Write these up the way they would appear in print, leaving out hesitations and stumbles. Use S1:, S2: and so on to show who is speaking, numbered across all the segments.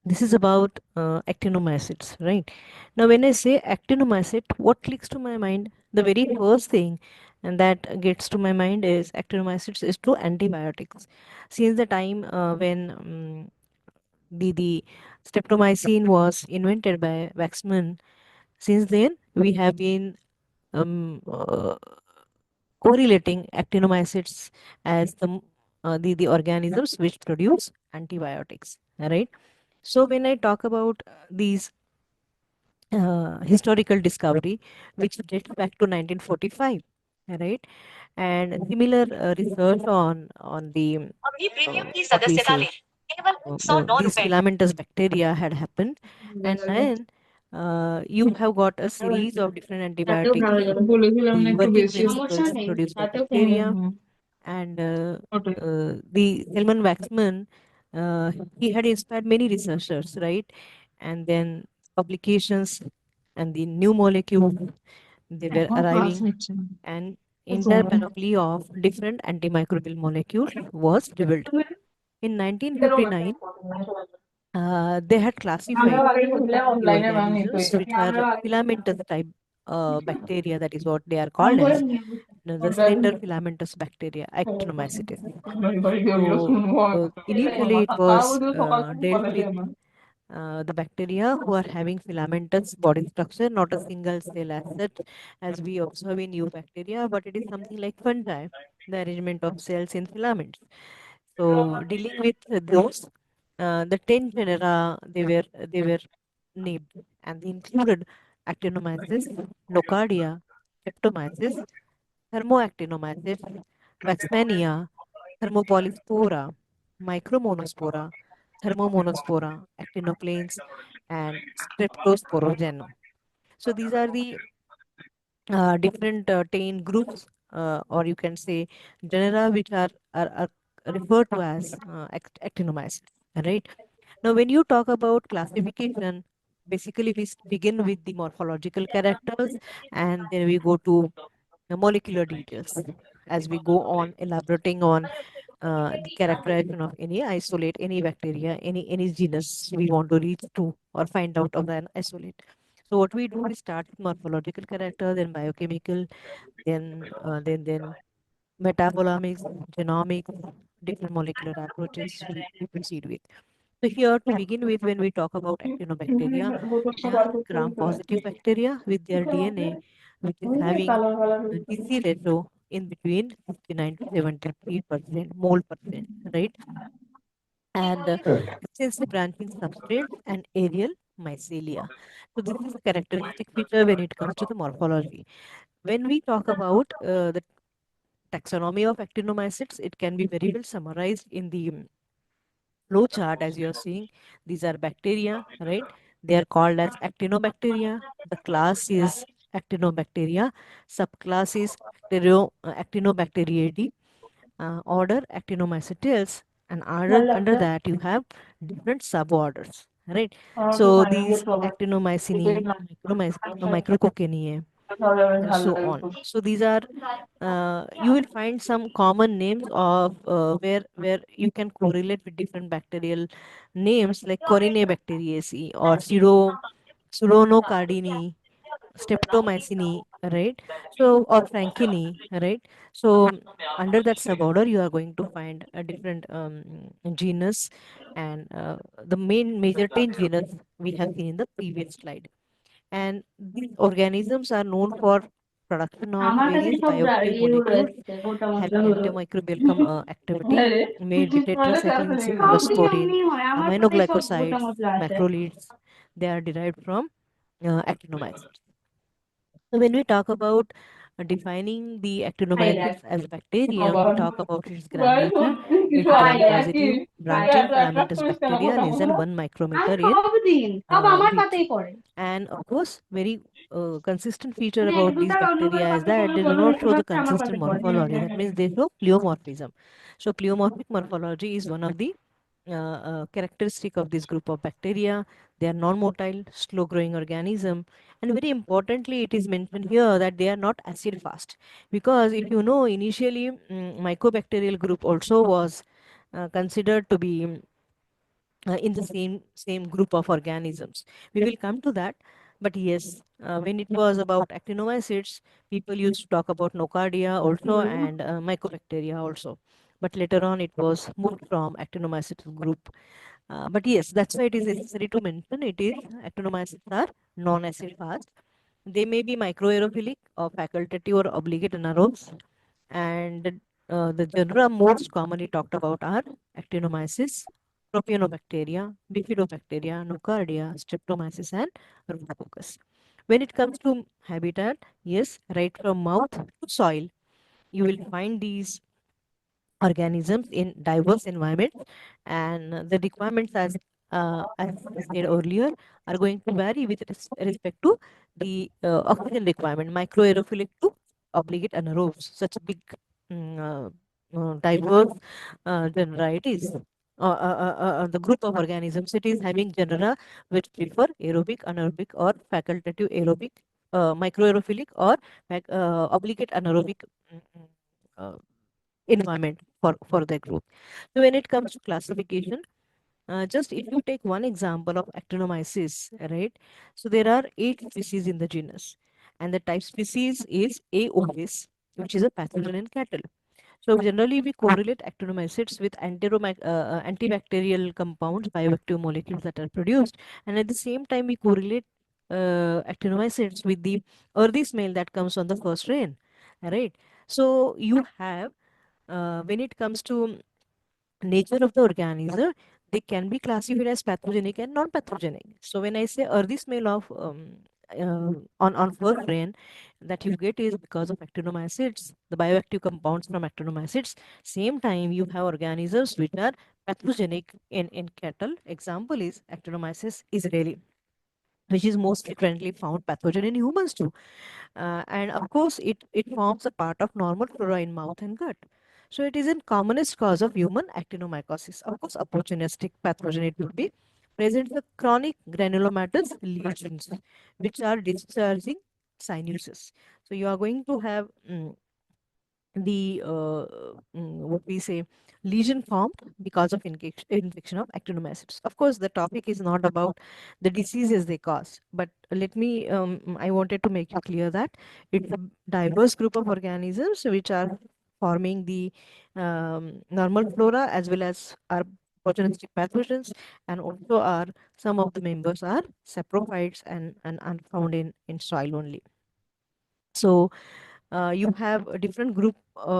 S1: This is about actinomycetes, right? Now, when I say actinomycete, what clicks to my mind? The very first thing and that gets to my mind is actinomycetes is to antibiotics. Since the time when the streptomycin was invented by Waxman, since then we have been um, uh, correlating actinomycetes as the organisms which produce antibiotics, right? So when I talk about these historical discovery, which dates back to 1945, right? And similar research on the
S2: अपनी premium की
S1: what we
S2: सदस्यता
S1: say
S2: लें केवल 109
S1: these
S2: रुपए
S1: filamentous bacteria had happened, and then you have got a series of different
S3: তাতেও
S1: antibiotics,
S3: ভালো যাবে বলেছিলাম না
S1: the
S3: একটু
S1: working
S3: বেশি
S2: সমস্যা
S1: principles
S2: নেই
S1: produced by
S3: তাতেও কমে
S1: bacteria, and
S3: ওটাই
S1: the Selman Waxman, he had inspired many researchers, right? And then publications and the new molecules, they were
S3: এখনো ক্লাস
S1: arriving,
S3: নিচ্ছে না
S1: and
S3: তো
S1: entire
S3: জমে
S1: panoply of different antimicrobial molecules was revealed. In 1959, they had
S3: আমরা
S1: classified
S3: আগে হলে
S1: the
S3: অনলাইনে বানিয়ে
S1: organisms which are filamentous type bacteria, that is what they are
S3: phone
S1: called
S3: করে
S1: as
S3: নিয়ে
S1: the slender filamentous bacteria, actinomycetes.
S3: বাড়ি গিয়ে
S1: So
S3: শুনবো
S1: initially it
S3: তাও
S1: was
S3: বুঝি সকাল থেকে
S1: dealt
S3: কলেজে
S1: with
S3: আমার
S1: the bacteria who are having filamentous body structure, not a single cell as such, as we observe in eubacteria, but it is something like fungi, the arrangement of cells in filaments. So dealing with those, the 10 genera they were named, and they included Actinomyces, Nocardia, Streptomyces, Thermoactinomyces, Waxmania, Thermopolyspora, Micromonospora, Thermomonospora, Actinoplanes, and Streptosporogenum. So these are the different 10 groups, or you can say genera, which are referred to as actinomyces, right? Now, when you talk about classification, basically we begin with the morphological characters, and then we go to the molecular details as we go on elaborating on the characterization of any isolate, any bacteria, any genus we want to reach to or find out of an isolate. So what we do, we start with morphological character, then biochemical, then metabolomics, genomics, different molecular approaches we proceed with. So here to begin with, when we talk about actinobacteria, they are gram-positive bacteria with their DNA, which is having a DC ratio in between 59 to 73% mole percent, right? And extensive branching substrate and aerial mycelia. So this is a characteristic feature when it comes to the morphology. When we talk about the taxonomy of actinomycetes, it can be very well summarized in the flow chart as you're seeing. These are bacteria, right? They are called as actinobacteria. The class is actinobacteria. Subclass is actinobacteriidae. Order actinomycetes, and under that you have different suborders, right? So these actinomycinae, micrococcinae, so on. So these are you will find some common names of where you can correlate with different bacterial names like Corynebacteriaceae or Pseudonocardini, Streptomycini, right? So or Frankini, right? So under that suborder, you are going to find a different genus, and the main major 10 genus we have seen in the previous slide. And these organisms are known for production of
S3: আমার কাছে
S1: various
S3: সব
S1: bioactive
S3: ইয়েগুলো
S1: molecules
S3: এসেছে গোটা
S1: having
S3: মশলাগুলো
S1: antimicrobial activity,
S3: হ্যাঁ রে
S1: mainly
S3: তোমাদের ক্লাসে
S1: tetracycline,
S3: নেই সব কিছু
S1: cephalosporin,
S3: এমনি হয় আমার খাতায় সব গোটা
S1: aminoglycosides,
S3: মশলা আছে
S1: macrolides. They are derived from actinomycetes. So when we talk about defining the
S3: খাই দেখ
S1: actinomycetes as bacterium, we
S3: আবার
S1: talk about its gram
S3: বয়স
S1: nature.
S3: কিছু
S1: It's
S3: আয় কি
S1: gram-positive, branching
S3: এত
S1: filamentous
S3: পরিষ্কার
S1: bacteria
S3: গোটা
S1: less than
S3: মশলা
S1: 1
S3: আমি
S1: micrometer in
S3: সব দিন সব আমার
S1: width.
S3: পাতেই পড়ে
S1: And of course, very consistent feature
S3: মানে এক
S1: about these
S3: দুটা অন্য কারো
S1: bacteria is
S3: পাতে
S1: that
S3: পড়লে
S1: they do
S3: বলবে
S1: not show the
S3: বেশিরভাগটা আমার
S1: consistent
S3: পাতে পড়ে হ্যাঁ
S1: morphology.
S3: হ্যাঁ
S1: That
S3: হ্যাঁ
S1: means they show pleomorphism. So pleomorphic morphology is one of the characteristic of this group of bacteria. They are non-motile, slow-growing organism, and very importantly, it is mentioned here that they are not acid fast, because if you know, initially mycobacterial group also was considered to be in the same group of organisms. We will come to that. But yes, when it was about actinomycetes, people used to talk about nocardia also and mycobacteria also. But later on, it was moved from actinomycetes group. But yes, that's why it is necessary to mention it is actinomycetes are non-acid fast. They may be microaerophilic or facultative or obligate anaerobes. And the genera most commonly talked about are Actinomyces, Propionobacteria, Bifidobacteria, Nocardia, Streptomyces, and Rhodococcus. When it comes to habitat, yes, right from mouth to soil, you will find these organisms in diverse environments, and the requirements, as I said earlier, are going to vary with respect to the oxygen requirement, microaerophilic to obligate anaerobes, such big diverse genera it is. The group of organisms it is having genera which prefer aerobic, anaerobic, or facultative aerobic, microaerophilic, or obligate anaerobic uh, environment for their growth. So when it comes to classification, just if you take one example of Actinomyces, right? So there are 8 species in the genus, and the type species is A. ovis, which is a pathogen in cattle. So generally, we correlate actinomycetes with antibacterial compounds, bioactive molecules that are produced, and at the same time, we correlate actinomycetes with the earthy smell that comes on the first rain, right? So you have when it comes to nature of the organism, they can be classified as pathogenic and non-pathogenic. So when I say earthy smell of on first rain that you get is because of actinomycetes, the bioactive compounds from actinomycetes. Same time you have organisms which are pathogenic in cattle. Example is Actinomyces israeli, which is most frequently found pathogen in humans too. And of course, it forms a part of normal flora in mouth and gut. So it is a commonest cause of human actinomycosis. Of course, opportunistic pathogen it would be presents the chronic granulomatous lesions, which are discharging sinuses. So you are going to have the what we say lesion formed because of infection of actinomycetes. Of course, the topic is not about the diseases they cause, but let me I wanted to make you clear that it's a diverse group of organisms which are forming the normal flora as well as our opportunistic pathogens, and also are some of the members are saprophytes and are found in soil only. So you have a different group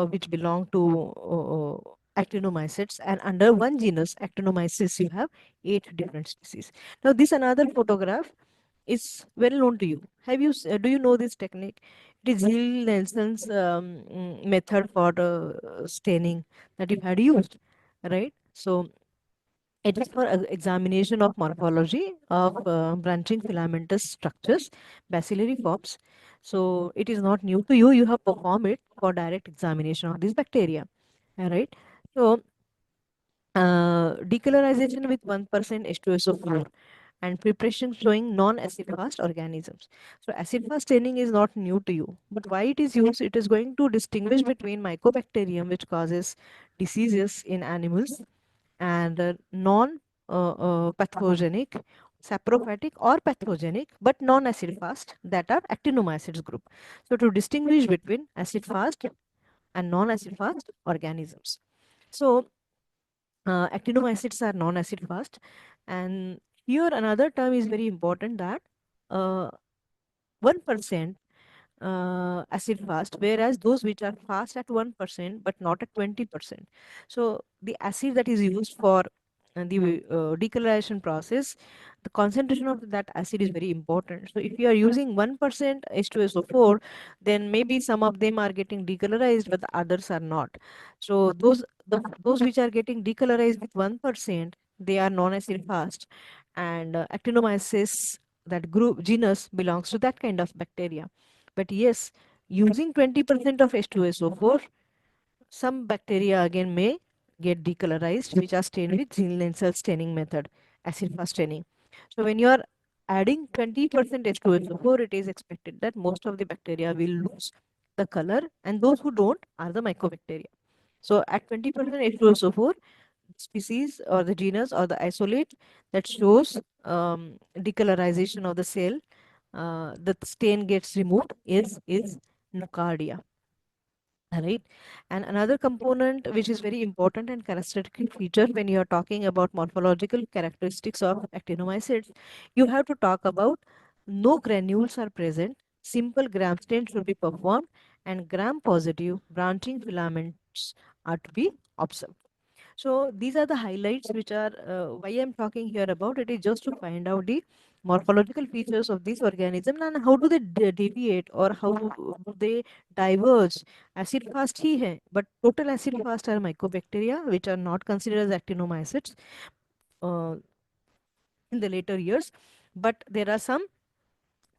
S1: which belong to actinomycetes, and under one genus actinomyces you have 8 different species. Now this another photograph is well known to you. Do you know this technique? It is Hill Nelson's method for staining that you had used, right? So it is for examination of morphology of branching filamentous structures, bacillary forms. So it is not new to you. You have performed it for direct examination of these bacteria. All right. So decolorization with 1% H2SO4 and preparation showing non-acid fast organisms. So acid fast staining is not new to you, but why it is used? It is going to distinguish between mycobacterium, which causes diseases in animals, and non-pathogenic, saprophytic or pathogenic, but non-acid fast that are actinomycetes group. So to distinguish between acid fast and non-acid fast organisms. So actinomycetes are non-acid fast, and here another term is very important that uh, 1% acid fast, whereas those which are fast at 1% but not at 20%. So the acid that is used for the decolorization process, the concentration of that acid is very important. So if you are using 1% H2SO4, then maybe some of them are getting decolorized, but the others are not. So those which are getting decolorized with 1%, they are non-acid fast, and actinomyces, that group genus belongs to that kind of bacteria. But yes, using 20% of H2SO4, some bacteria again may get decolorized, which are stained with Ziegler staining method, acid fast staining. So when you are adding 20% H2SO4, it is expected that most of the bacteria will lose the color, and those who don't are the mycobacteria. So at 20% H2SO4, species or the genus or the isolate that shows decolorization of the cell, the stain gets removed is nocardia. Right. And another component which is very important and characteristic feature when you are talking about morphological characteristics of actinomycetes, you have to talk about no granules are present, simple gram stain should be performed, and gram positive branching filaments are to be observed. So these are the highlights which are why I'm talking here about it is just to find out the morphological features of this organism and how do they deviate or how do they diverge. Acid fast ही है, but total acid fast are mycobacteria which are not considered as actinomycetes uh, in the later years, but there are some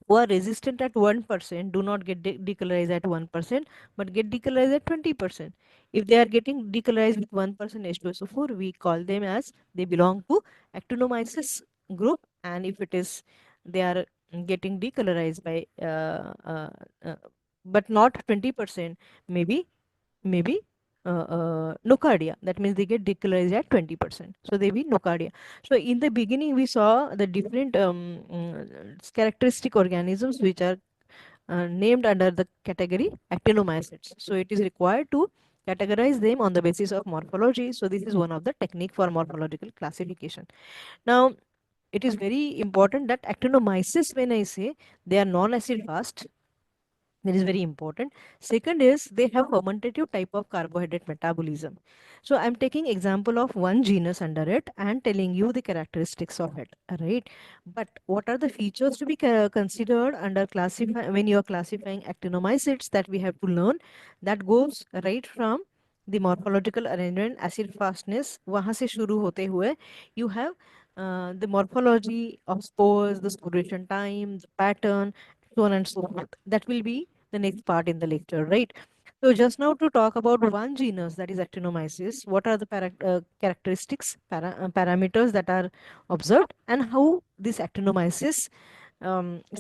S1: who are resistant at 1% do not get decolorized at 1% but get decolorized at 20%. If they are getting decolorized with 1% H2SO4, we call them as they belong to actinomyces group, and if it is they are getting decolorized by uh, but not 20%, maybe nocardia. That means they get decolorized at 20%. So they be nocardia. So in the beginning, we saw the different characteristic organisms which are named under the category actinomycetes. So it is required to categorize them on the basis of morphology. So this is one of the technique for morphological classification. Now, it is very important that actinomyces, when I say they are non-acid fast, that is very important. Second is they have fermentative type of carbohydrate metabolism. So I'm taking example of one genus under it and telling you the characteristics of it, right? But what are the features to be considered under classify when you are classifying actinomycetes that we have to learn? That goes right from the morphological arrangement, acid fastness, वहाँ से शुरू होते हुए you have the morphology of spores, the sporation time, the pattern, so on and so forth. That will be the next part in the lecture, right? So just now to talk about one genus that is actinomyces, what are the characteristics, parameters that are observed and how this actinomyces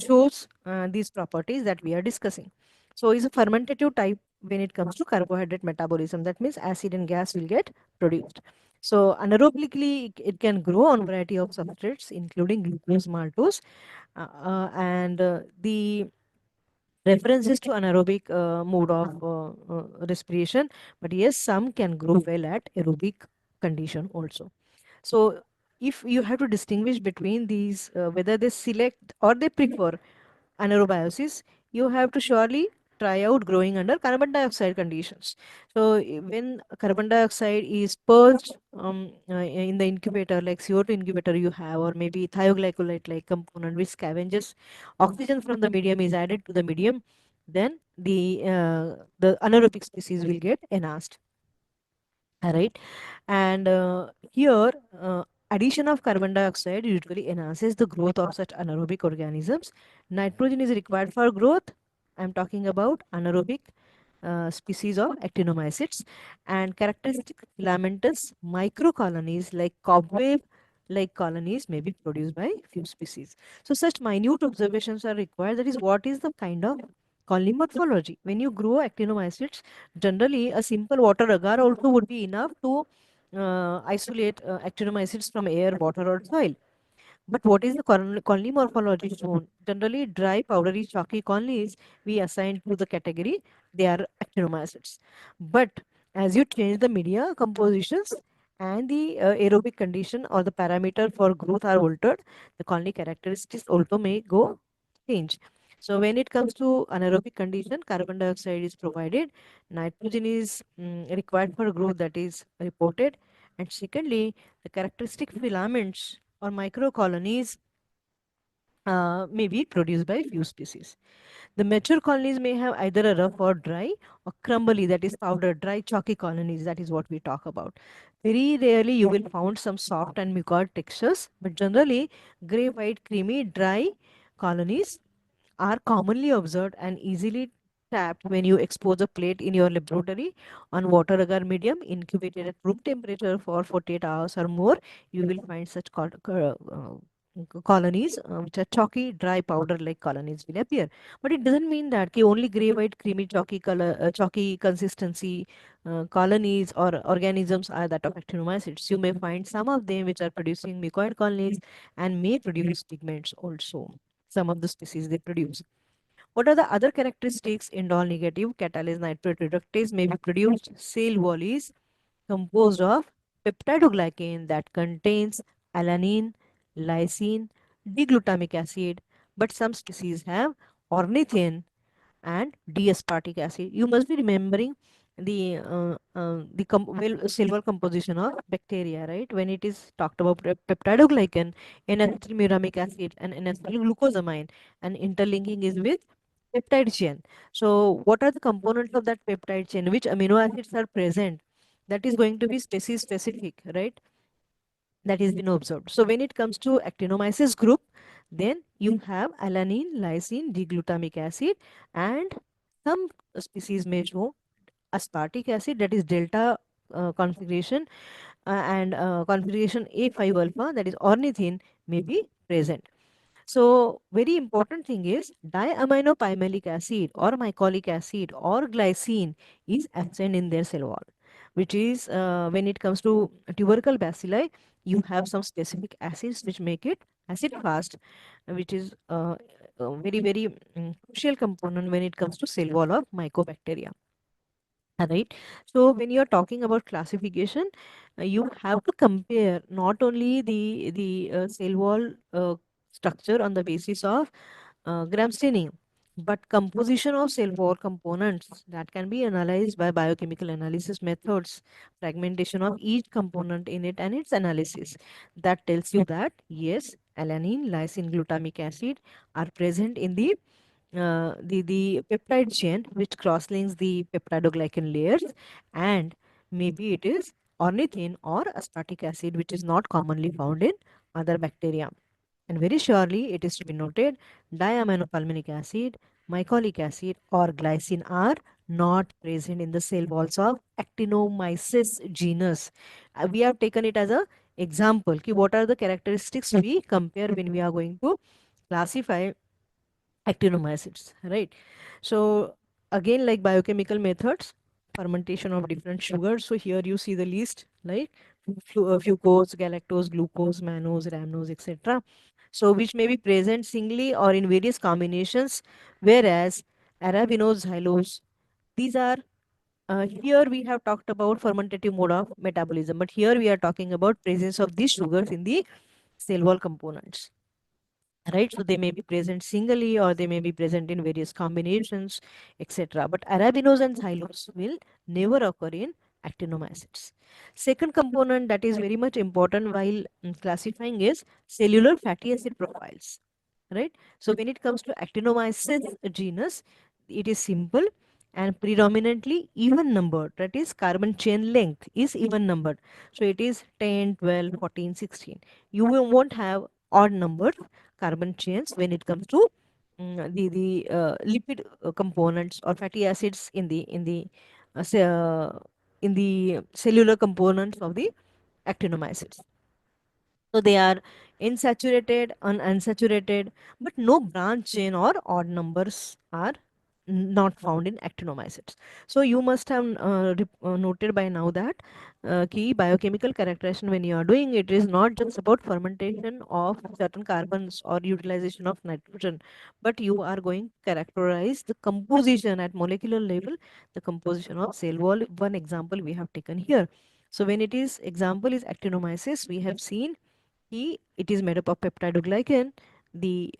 S1: shows these properties that we are discussing. So is a fermentative type when it comes to carbohydrate metabolism. That means acid and gas will get produced. So anaerobically, it can grow on variety of substrates, including glucose, maltose, and the references to anaerobic mode of respiration, but yes, some can grow well at aerobic condition also. So if you have to distinguish between these, whether they select or they prefer anaerobiosis, you have to surely try out growing under carbon dioxide conditions. So when carbon dioxide is purged in the incubator, like CO2 incubator you have, or maybe thioglycolate like component which scavenges oxygen from the medium is added to the medium, then the anaerobic species will get enhanced. All right. And here, addition of carbon dioxide usually enhances the growth of such anaerobic organisms. Nitrogen is required for growth. I'm talking about anaerobic species of actinomycetes, and characteristic filamentous microcolonies like cobweb like colonies may be produced by few species. So such minute observations are required. That is what is the kind of colony morphology. When you grow actinomycetes, generally a simple water agar also would be enough to isolate actinomycetes from air, water or soil. But what is the colony morphology shown? Generally, dry, powdery, chalky colonies we assign to the category they are actinomycetes. But as you change the media compositions and the aerobic condition or the parameter for growth are altered, the colony characteristics also may go change. So when it comes to anaerobic condition, carbon dioxide is provided, nitrogen is required for growth that is reported, and secondly, the characteristic filaments or microcolonies may be produced by few species. The mature colonies may have either a rough or dry or crumbly, that is powder, dry chalky colonies, that is what we talk about. Very rarely you will find some soft and mucoid textures, but generally gray, white, creamy, dry colonies are commonly observed and easily tapped when you expose a plate in your laboratory on water agar medium incubated at room temperature for 48 hours or more. You will find such colonies, which are chalky, dry powder-like colonies will appear. But it doesn't mean that only gray, white, creamy, chalky color, chalky consistency colonies or organisms are that of actinomycetes. You may find some of them which are producing mucoid colonies and may produce pigments also. Some of the species they produce. What are the other characteristics? Indole negative catalase nitrate reductase may be produced. Cell wall is composed of peptidoglycan that contains alanine, lysine, D-glutamic acid, but some species have ornithine and D-aspartic acid. You must be remembering the silver composition of bacteria, right? When it is talked about peptidoglycan, N-acetylmuramic acid, and N-acetylglucosamine, and interlinking is with peptide chain. So, what are the components of that peptide chain? Which amino acids are present? That is going to be species specific, right? That has been observed. So when it comes to actinomyces group, then you have alanine, lysine, D-glutamic acid, and some species may show aspartic acid, that is delta configuration, and configuration A5 alpha, that is ornithine, may be present. So very important thing is diaminopymalic acid or mycolic acid or glycine is absent in their cell wall, which is when it comes to tubercle bacilli, you have some specific acids which make it acid fast, which is a very crucial component when it comes to cell wall of mycobacteria. Right. So when you're talking about classification, you have to compare not only the cell wall structure on the basis of gram staining, but composition of cell wall components that can be analyzed by biochemical analysis methods, fragmentation of each component in it and its analysis. That tells you that yes, alanine, lysine, glutamic acid are present in the peptide chain which cross-links the peptidoglycan layers, and maybe it is ornithine or aspartic acid which is not commonly found in other bacteria. And very surely it is to be noted diaminopalminic acid, mycolic acid or glycine are not present in the cell walls of Actinomyces genus. We have taken it as a example. Ki what are the characteristics we compare when we are going to classify actinomycetes, right? So again, like biochemical methods, fermentation of different sugars. So here you see the list, like fucose, galactose, glucose, mannose, rhamnose, etc. So which may be present singly or in various combinations, whereas arabinose, xylose, these are here we have talked about fermentative mode of metabolism, but here we are talking about presence of these sugars in the cell wall components, right? So they may be present singly or they may be present in various combinations, etc. But arabinose and xylose will never occur in actinomycetes. Second component that is very much important while classifying is cellular fatty acid profiles, right? So when it comes to actinomyces genus, it is simple and predominantly even numbered, that is carbon chain length is even numbered. So it is 10, 12, 14, 16. You won't have odd numbered carbon chains when it comes to the lipid components or fatty acids in the cellular components of the actinomycetes. So they are insaturated, unsaturated, but no branch chain or odd numbers are not found in actinomycetes. So you must have noted by now that key biochemical characterization when you are doing it is not just about fermentation of certain carbons or utilization of nitrogen, but you are going to characterize the composition at molecular level, the composition of cell wall. One example we have taken here. So when it is example is actinomyces, we have seen it is made up of peptidoglycan, the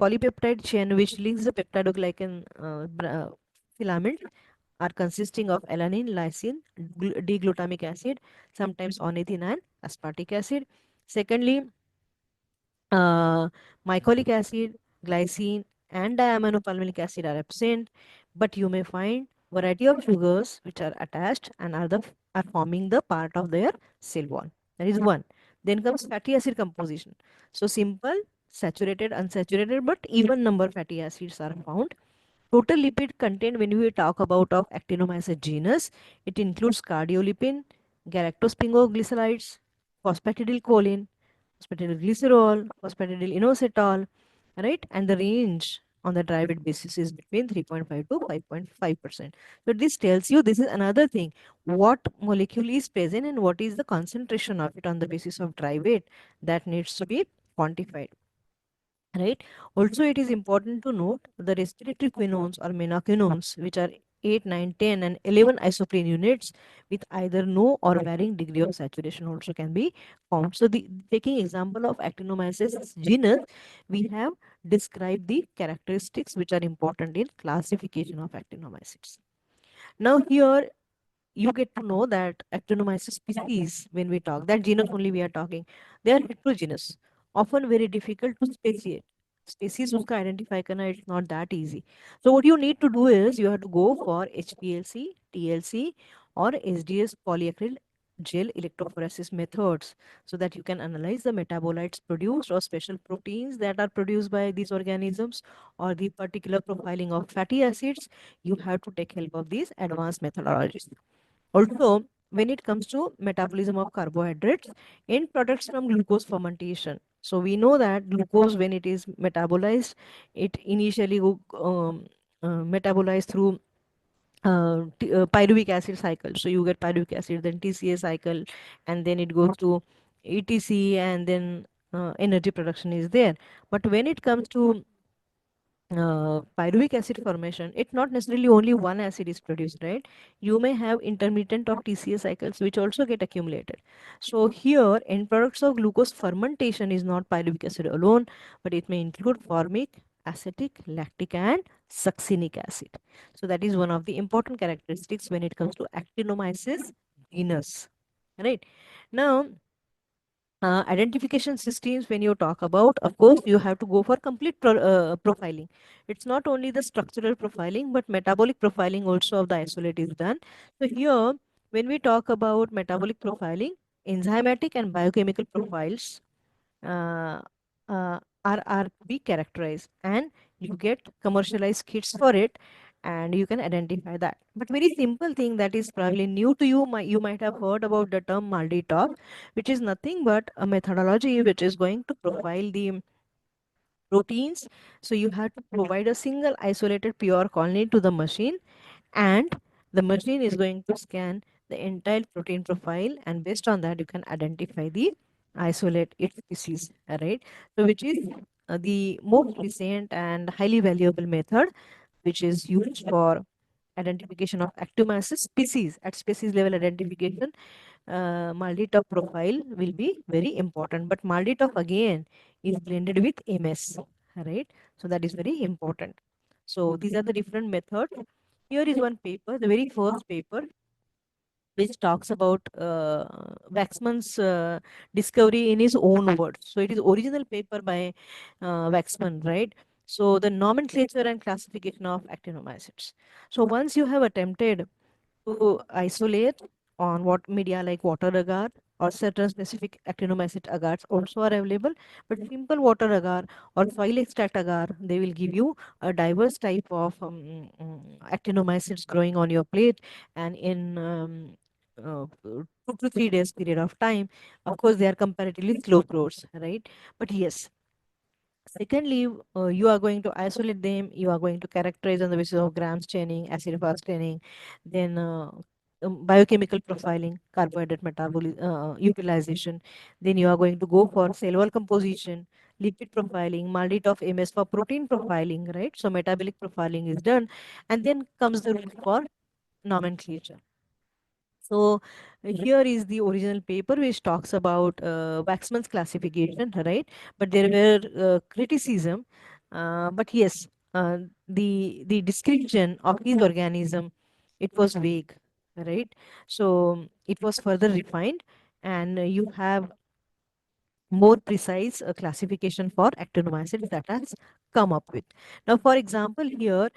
S1: polypeptide chain which links the peptidoglycan filament are consisting of alanine, lysine, D-glutamic acid, sometimes ornithine and aspartic acid. Secondly, uh, mycolic acid, glycine, and diaminopalminic acid are absent, but you may find variety of sugars which are attached and are forming the part of their cell wall. That is one. Then comes fatty acid composition. So simple, saturated, unsaturated, but even number fatty acids are found. Total lipid content when we talk about of Actinomyces genus, it includes cardiolipin, galactose-sphingoglycerides, phosphatidylcholine, phosphatidylglycerol, phosphatidylиnositol, right? And the range on the dry weight basis is between 3.5 to 5.5%. So this tells you this is another thing. What molecule is present and what is the concentration of it on the basis of dry weight that needs to be quantified. Right. Also, it is important to note the respiratory quinones or menaquinones, which are 8, 9, 10, and 11 isoprene units with either no or varying degree of saturation also can be found. So, taking example of Actinomyces genus, we have described the characteristics which are important in classification of actinomycetes. Now, here you get to know that actinomyces species, when we talk that genus only we are talking, they are heterogeneous, often very difficult to speciate. Species uska identify karna, it's not that easy. So what you need to do is you have to go for HPLC, TLC, or SDS polyacryl gel electrophoresis methods, so that you can analyze the metabolites produced or special proteins that are produced by these organisms, or the particular profiling of fatty acids. You have to take help of these advanced methodologies. Also, when it comes to metabolism of carbohydrates, end products from glucose fermentation. So we know that glucose, when it is metabolized, it initially metabolized through pyruvic acid cycle. So you get pyruvic acid, then TCA cycle, and then it goes to ETC, and then energy production is there. But when it comes to pyruvic acid formation, it's not necessarily only one acid is produced, right? You may have intermittent of TCA cycles which also get accumulated. So here, end products of glucose fermentation is not pyruvic acid alone, but it may include formic, acetic, lactic, and succinic acid. So that is one of the important characteristics when it comes to Actinomyces genus, right? Now, identification systems, when you talk about, of course you have to go for complete profiling. It's not only the structural profiling but metabolic profiling also of the isolate is done. So here, when we talk about metabolic profiling, enzymatic and biochemical profiles uh, are to be characterized, and you get commercialized kits for it, and you can identify that. But very simple thing that is probably new to you, you might have heard about the term MALDI-TOF, which is nothing but a methodology which is going to profile the proteins. So you have to provide a single isolated pure colony to the machine, and the machine is going to scan the entire protein profile, and based on that you can identify the isolate its species, right? So which is the most recent and highly valuable method which is used for identification of Actinomyces species. At species level identification, MALDI-TOF profile will be very important, but MALDI-TOF again is blended with MS, right? So that is very important. So these are the different methods. Here is one paper, the very first paper, which talks about Waxman's discovery in his own words. So it is original paper by Waxman, right? So the nomenclature and classification of actinomycetes. So once you have attempted to isolate on what media like water agar or certain specific actinomycete agars also are available, but simple water agar or soil extract agar, they will give you a diverse type of actinomycetes growing on your plate, and in 2 to 3 days period of time. Of course they are comparatively slow growers, right? But yes, secondly, you are going to isolate them, you are going to characterize on the basis of gram staining, acid fast staining, then biochemical profiling, carbohydrate metabolism, utilization. Then you are going to go for cell wall composition, lipid profiling, MALDI-TOF MS for protein profiling, right? So metabolic profiling is done, and then comes the route for nomenclature. So here is the original paper which talks about Waxman's classification, right? But there were criticism. But yes, the description of his organism, it was vague, right? So it was further refined, and you have more precise classification for actinomycetes that has come up with. Now, for example, here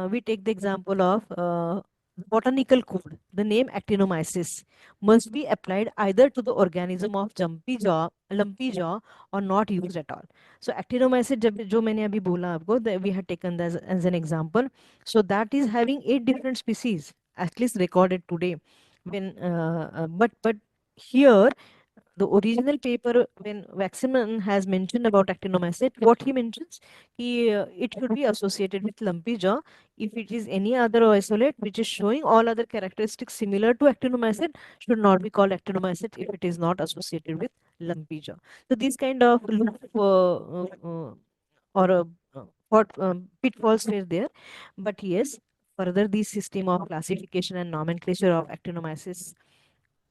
S1: we take the example of botanical code. The name actinomyces must be applied either to the organism of jumpy jaw, lumpy jaw, or not used at all. So, actinomyces, जो मैंने अभी बोला आपको, that we had taken as an example. So, that is having 8 different species, at least recorded today. When but here the original paper, when Waxman has mentioned about actinomycete, what he mentions, it should be associated with lumpy jaw. If it is any other isolate which is showing all other characteristics similar to actinomycete, should not be called actinomycete if it is not associated with lumpy jaw. So these kind of or what pitfalls were there. But yes, further this system of classification and nomenclature of actinomyces,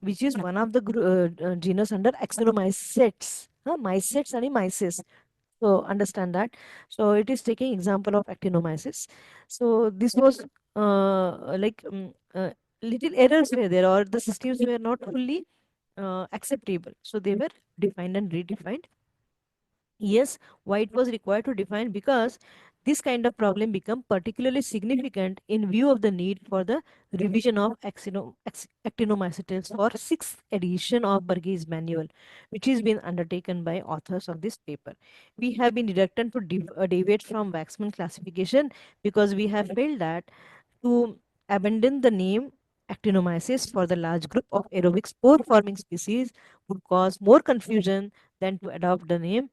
S1: which is one of the genus under actinomycetes, mycetes and myces. So understand that. So it is taking example of actinomyces. So this was little errors were there, or the systems were not fully acceptable. So they were defined and redefined. Yes, why it was required to define? Because this kind of problem become particularly significant in view of the need for the revision of actinomycetes for sixth edition of Burgess manual, which is been undertaken by authors of this paper. We have been reluctant to deviate from Waxman classification because we have felt that to abandon the name actinomyces for the large group of aerobic spore forming species would cause more confusion than to adopt the name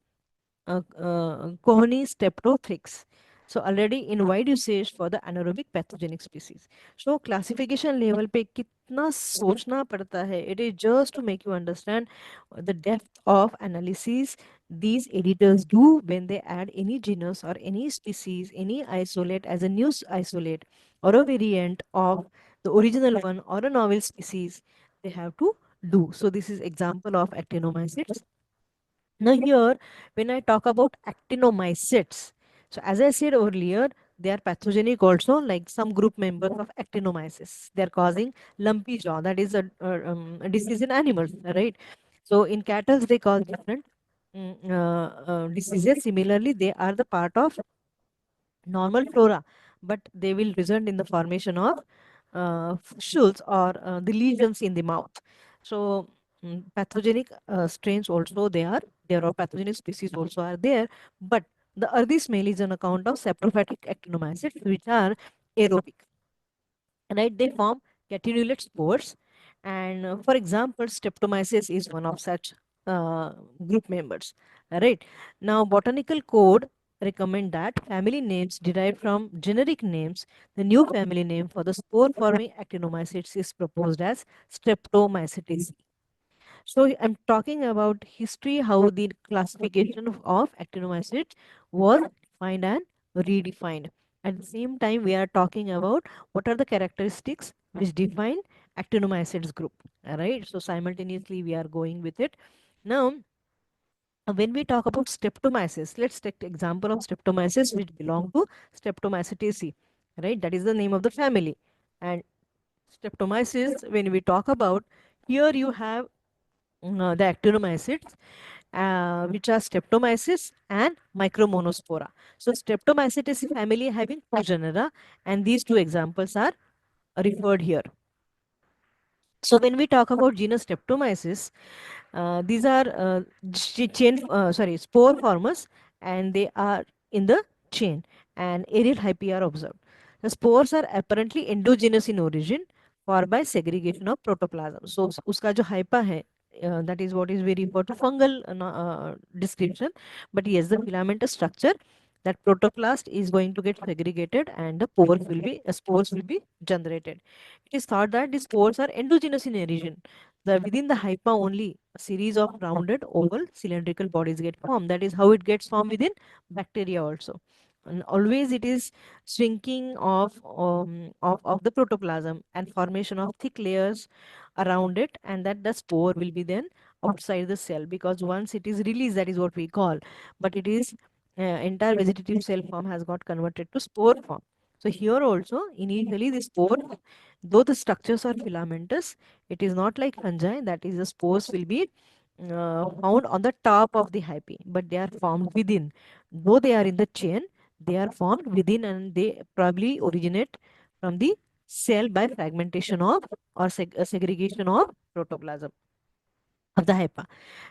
S1: Cohony streptothrix. So already in wide usage for the anaerobic pathogenic species. So classification level पे कितना सोचना पड़ता है. It is just to make you understand the depth of analysis these editors do when they add any genus or any species, any isolate as a new isolate or a variant of the original one or a novel species. They have to do. So this is example of actinomycetes. Now here, when I talk about actinomycetes, so as I said earlier, they are pathogenic also, like some group members of actinomyces. They are causing lumpy jaw, that is a disease in animals, right? So in cattle, they cause different diseases. Similarly, they are the part of normal flora, but they will result in the formation of shoals or the lesions in the mouth. So pathogenic strains also there are pathogenic species also are there, but the earthy smell is on account of saprophytic actinomycetes, which are aerobic, right? They form catenulate spores, and for example, streptomyces is one of such uh, group members, right? Now botanical code recommend that family names derived from generic names. The new family name for the spore forming actinomycetes is proposed as streptomycetes. So I'm talking about history, how the classification of actinomycetes was defined and redefined. At the same time, we are talking about what are the characteristics which define actinomycetes group. All right. So simultaneously, we are going with it. Now, when we talk about streptomyces, let's take the example of streptomyces which belong to Streptomycetaceae. Right. That is the name of the family. And streptomyces, when we talk about, here you have the actinomycetes, which are Streptomyces and Micromonospora. So Streptomycetes family having two genera, and these two examples are referred here. So when we talk about genus Streptomyces, these are spore formers, and they are in the chain, and aerial hypae are observed. The spores are apparently endogenous in origin, or by segregation of protoplasm. So uska jo hypa hai, that is what is very important fungal description. But yes, the filamentous structure, that protoplast is going to get segregated, and the spores will be generated. It is thought that these spores are endogenous in origin. Within the hypa only a series of rounded oval cylindrical bodies get formed. That is how it gets formed within bacteria also. And always it is shrinking of the protoplasm and formation of thick layers around it, and that the spore will be then outside the cell, because once it is released, that is what we call, but it is entire vegetative cell form has got converted to spore form. So here also initially the spore, though the structures are filamentous, it is not like fungi, that is the spores will be found on the top of the hyphae, but they are formed within. Though they are in the chain, they are formed within, and they probably originate from the cell by fragmentation of or segregation of protoplasm of the hypa.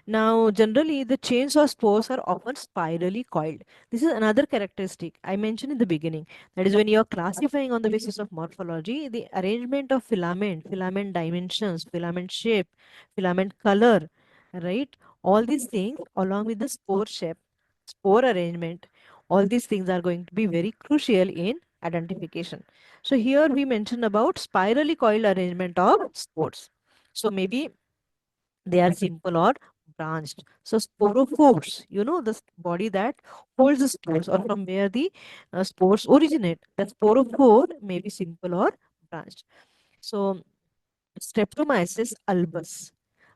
S1: Now, generally, the chains or spores are often spirally coiled. This is another characteristic I mentioned in the beginning. That is, when you are classifying on the basis of morphology, the arrangement of filament, filament dimensions, filament shape, filament color, right? All these things, along with the spore shape, spore arrangement, all these things are going to be very crucial in identification. So here we mentioned about spirally coiled arrangement of spores. So maybe they are simple or branched. So sporophores, the body that holds the spores or from where the spores originate. The sporophore may be simple or branched. So Streptomyces albus,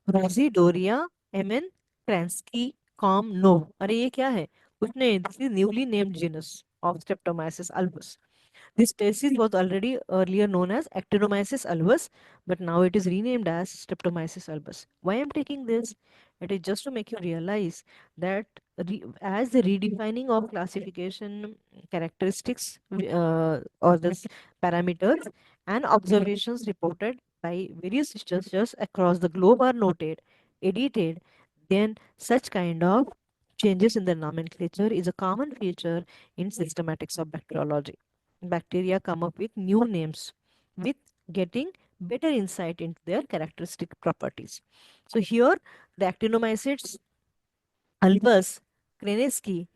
S1: Rosidoria, MN Kransky, Com nov. अरे ये क्या है? कुछ नहीं. This is newly named genus of Streptomyces albus. This species was already earlier known as Actinomyces albus, but now it is renamed as Streptomyces albus. Why I'm taking this? It is just to make you realize that as the redefining of classification characteristics or the parameters and observations reported by various researchers across the globe are noted, edited, then such kind of changes in the nomenclature is a common feature in systematics of bacteriology. Bacteria come up with new names with getting better insight into their characteristic properties. So here the Actinomycetes albus Krenetsky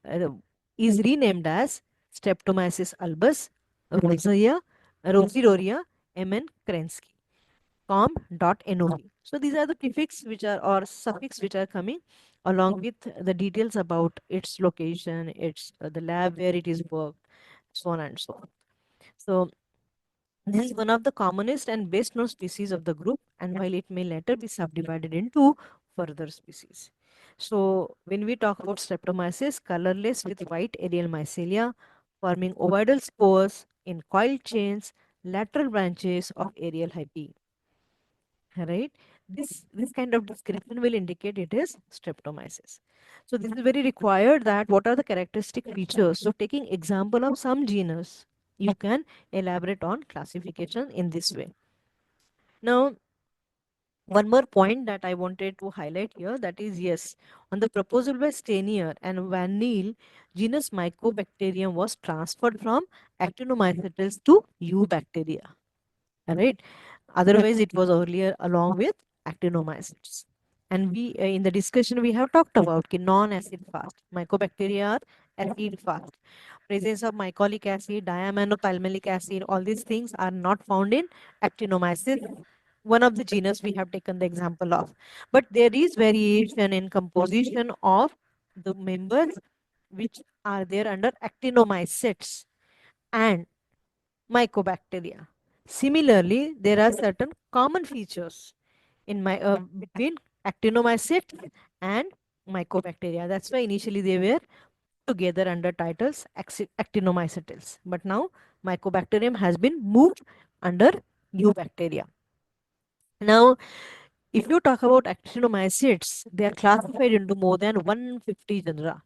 S1: uh, is renamed as Streptomyces albus Rosidoria MN Krensky com.nov. So these are the prefix which are or suffix which are coming along with the details about its location, its the lab where it is worked, so on and so on. So this is one of the commonest and best known species of the group, and while it may later be subdivided into further species. So when we talk about Streptomyces, colorless with white aerial mycelia, forming ovoidal spores in coiled chains, lateral branches of aerial hypae. Right? This kind of description will indicate it is Streptomyces. So this is very required that what are the characteristic features. So taking example of some genus, you can elaborate on classification in this way. Now, one more point that I wanted to highlight here, that is yes, on the proposal by Stanier and Van Niel, genus Mycobacterium was transferred from Actinomycetes to Eubacteria. Right? Otherwise, it was earlier along with Actinomycetes. And we in the discussion we have talked about non-acid fast. Mycobacteria are acid fast. Presence of mycolic acid, diaminopalmalic acid, all these things are not found in Actinomyces, one of the genus we have taken the example of. But there is variation in composition of the members which are there under Actinomycetes and Mycobacteria. Similarly, there are certain common features in my between Actinomycetes and Mycobacteria. That's why initially they were put together under titles Actinomycetes. But now Mycobacterium has been moved under Eubacteria. Now, if you talk about actinomycetes, they are classified into more than 150 genera,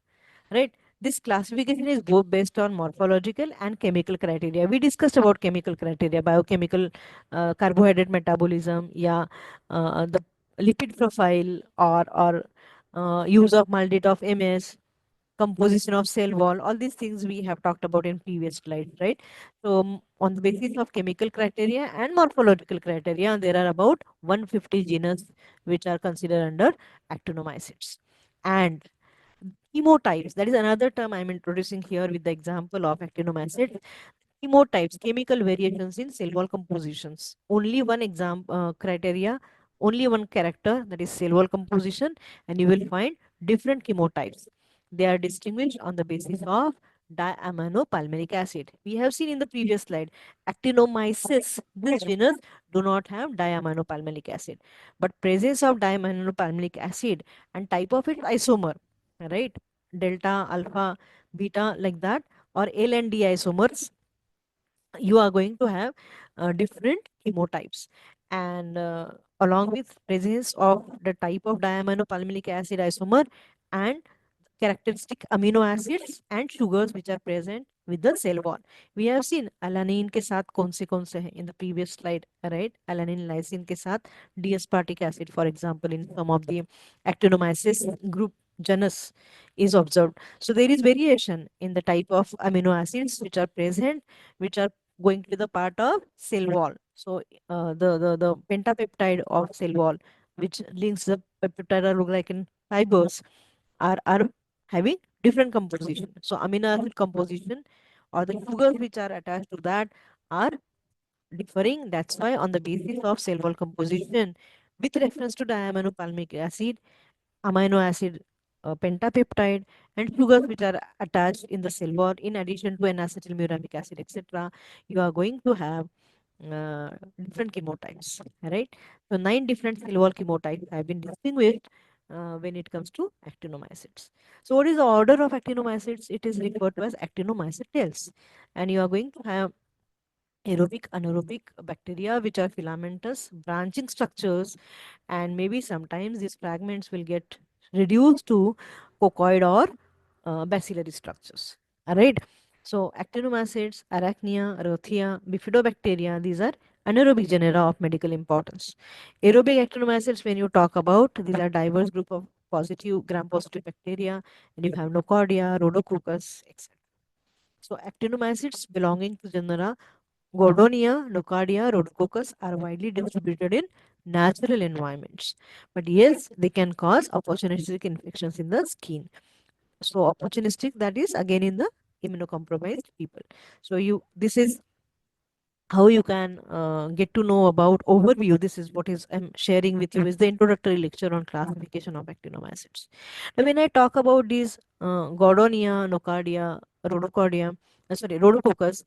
S1: right? This classification is both based on morphological and chemical criteria. We discussed about chemical criteria, biochemical carbohydrate metabolism, yeah, the lipid profile or use of MALDI of MS, composition of cell wall, all these things we have talked about in previous slides, right? So on the basis of chemical criteria and morphological criteria, there are about 150 genus which are considered under actinomycetes. And chemotypes, that is another term I'm introducing here with the example of actinomycetes. Chemotypes, chemical variations in cell wall compositions. Only one example criteria, only one character, that is cell wall composition, and you will find different chemotypes. They are distinguished on the basis of diaminopalmaric acid. We have seen in the previous slide, Actinomyces, this genus do not have diaminopalmaric acid, but presence of diaminopalmaric acid and type of its isomer, right? Delta, alpha, beta, like that, or L and D isomers, you are going to have different chemotypes. And along with presence of the type of diaminopalmalic acid isomer and characteristic amino acids and sugars which are present with the cell wall. We have seen alanine के साथ कौन से हैं in the previous slide, right? Alanine lysine के साथ D-aspartic acid, for example, in some of the actinomyces group genus is observed. So there is variation in the type of amino acids which are present, which are going to be the part of cell wall. So the pentapeptide of cell wall which links the peptidoglycan fibers, are having different composition. So amino acid composition or the sugars which are attached to that are differing. That's why on the basis of cell wall composition with reference to diaminopalmic acid, amino acid pentapeptide, and sugars which are attached in the cell wall in addition to N-acetylmuramic acid, etc., you are going to have uh, different chemotypes, right? So 9 different cell wall chemotypes have been distinguished when it comes to actinomycetes. So what is the order of actinomycetes? It is referred to as actinomycetales, and you are going to have aerobic, anaerobic bacteria which are filamentous branching structures, and maybe sometimes these fragments will get reduced to cocoid or bacillary structures. All right. So actinomycetes, arachnia, rothia, bifidobacteria, these are anaerobic genera of medical importance. Aerobic actinomycetes, when you talk about, these are diverse group of positive gram-positive bacteria, and you have Nocardia, Rhodococcus, etc. So actinomycetes belonging to genera Gordonia, Nocardia, Rhodococcus are widely distributed in natural environments. But yes, they can cause opportunistic infections in the skin. So opportunistic, that is again in the immunocompromised people. So you, this is how you can get to know about overview. This is what is I'm sharing with you is the introductory lecture on classification of actinomycetes. Now when I talk about these Gordonia, Nocardia, Rhodocardia, Rhodococcus,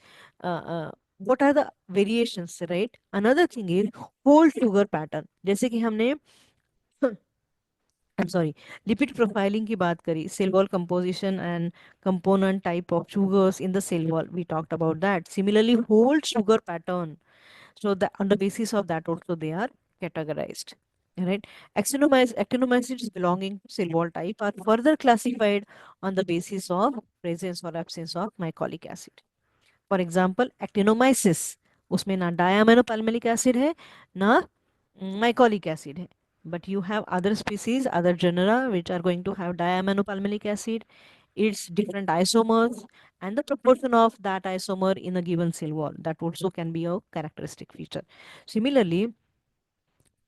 S1: what are the variations, right? Another thing is whole sugar pattern. जैसे कि हमने I'm sorry, lipid profiling की बात करी, cell wall composition and component type of sugars in the cell wall. We talked about that. Similarly, whole sugar pattern. So that on the basis of that also they are categorized. Right? Actinomycetes belonging to cell wall type are further classified on the basis of presence or absence of mycolic acid. For example actinomyces, उसमें ना डायमिनोपैल्मिक acid है ना mycolic acid है, but you have other species, other genera which are going to have diaminopalmilic acid, its different isomers, and the proportion of that isomer in a given cell wall, that also can be a characteristic feature. Similarly,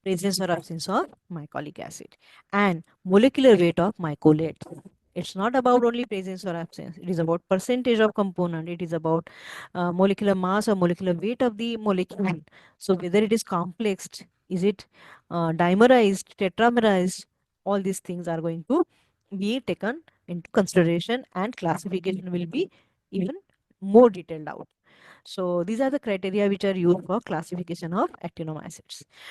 S1: presence or absence of mycolic acid and molecular weight of mycolates. It's not about only presence or absence, it is about percentage of component, it is about molecular mass or molecular weight of the molecule. So whether it is complexed, is it dimerized, tetramerized, all these things are going to be taken into consideration, and classification will be even more detailed out. So these are the criteria which are used for classification of actinomycetes.